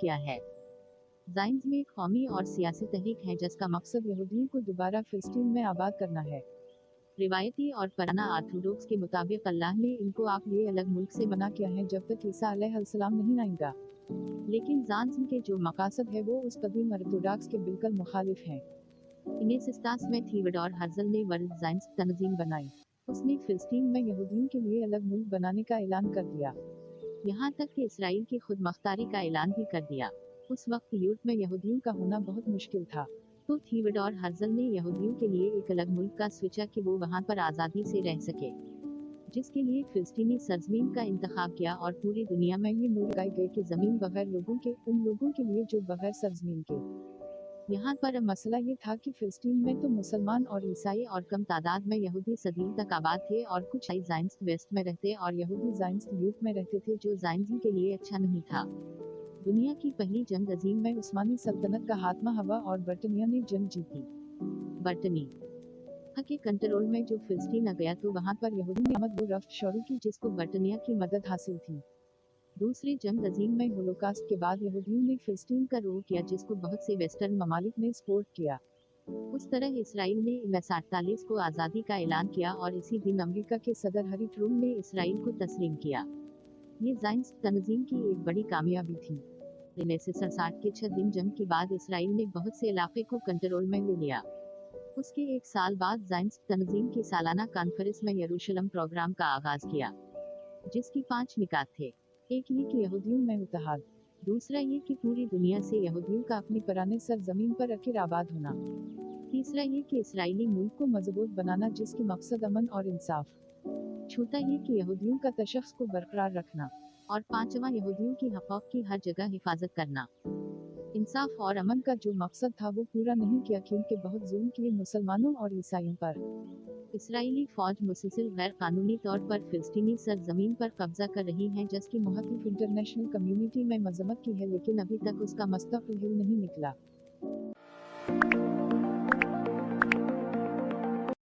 किया है। ज़ायनिज़्म एक कौमी और सियासी तहरीक है जिसका मकसद यहूदियों को दोबारा फिलिस्तीन में आबाद करना है। रिवायती और पुराना ऑर्थोडॉक्स के मुताबिक अल्लाह ने इनको आप ये अलग मुल्क से मना किया है जब तक ईसा अलैहिस्सलाम नहीं आएगा। लेकिन ज़ायनिज़्म के जो मकासद है वो उस कदीम ऑर्थोडॉक्स के बिल्कुल मुखालिफ हैं। 1967 में थियोडोर हर्ज़ल ने वर्ल्ड ज़ायनिस्ट तंजीम बनाई। उसने फिलिस्तीन में यहूदियों के लिए अलग मुल्क बनाने का ऐलान कर दिया। यहाँ तक कि इसराइल की खुद मुख्तारी का ऐलान भी कर दिया। उस वक्त यूरोप में यहूदियों का होना बहुत मुश्किल था, तो थियोडोर हर्ज़ल ने यहूदियों के लिए एक अलग मुल्क का सोचा कि वो वहाँ पर आज़ादी से रह सके, जिसके लिए फिलिस्तीनी सरजमीन का इंतखाब किया और पूरी दुनिया में ये मुल्क लगाए गए कि ज़मीन बगैर लोगों के, उन लोगों के लिए जो बगैर सरजमीन के। यहाँ पर मसला ये था कि फिलिस्तीन में तो मुसलमान और ईसाई और कम तादाद में यहूदी सदियों तक आबाद थे और कुछ ज़ायनिस्ट वेस्ट में रहते और यहूदी ज़ायनिस्ट यूरोप में रहते थे, जो ज़ायनिज़्म के लिए अच्छा नहीं था। दुनिया की पहली जंग अजीम में उस्मानी सल्तनत का हाथमा हुआ और बर्तानिया ने जंग जीती। बर्तानिया के कंट्रोल में जो फिलिस्तीन आ गया तो वहाँ पर यहूदी ने आमद व रफ्त शुरू की जिसको बर्तानिया की मदद हासिल थी। दूसरी जंग अजीम में होलोकास्ट के बाद यहूदियों ने फिलिस्तीन का रुख किया जिसको बहुत से वेस्टर्न ममालिक ने सपोर्ट किया। उस तरह इसराइल ने 1948 को आज़ादी का ऐलान किया और इसी दिन अमेरिका के सदर हैरी ट्रूमन ने इसराइल को तस्लीम किया। ये ज़ायनिस्ट तंजीम की एक बड़ी कामयाबी थी। 1967 के 6 दिन जंग के बाद इसराइल ने बहुत से इलाके को कंट्रोल में ले लिया। उसके एक साल बाद ज़ायनिस्ट तंजीम की सालाना कॉन्फ्रेंस में यरूशलेम प्रोग्राम का आगाज किया, जिसकी 5 निकात थे। एक ये कि यहूदियों में इत्तेहाद, दूसरा ये कि पूरी दुनिया से यहूदियों का अपनी पुराने सरजमीन पर आकर आबाद होना, तीसरा ये कि इसराइली मुल्क को मजबूत बनाना जिसकी मकसद अमन और इंसाफ, चौथा ये कि यहूदियों का तशख्खुस को बरकरार रखना, और पांचवा यहूदियों की हक़ूक़ की हर जगह हिफाजत करना। इंसाफ और अमन का जो मकसद था वो पूरा नहीं किया क्योंकि बहुत जुल्म किए मुसलमानों और ईसाइयों पर। इसराइली फौज मुसलसल गैर कानूनी तौर पर फिलिस्तीनी सरजमीन पर कब्जा कर रही है जिसकी मुखालिफ इंटरनेशनल कम्युनिटी में मजम्मत की है, लेकिन अभी तक उसका मुस्तक़बिल नहीं निकला।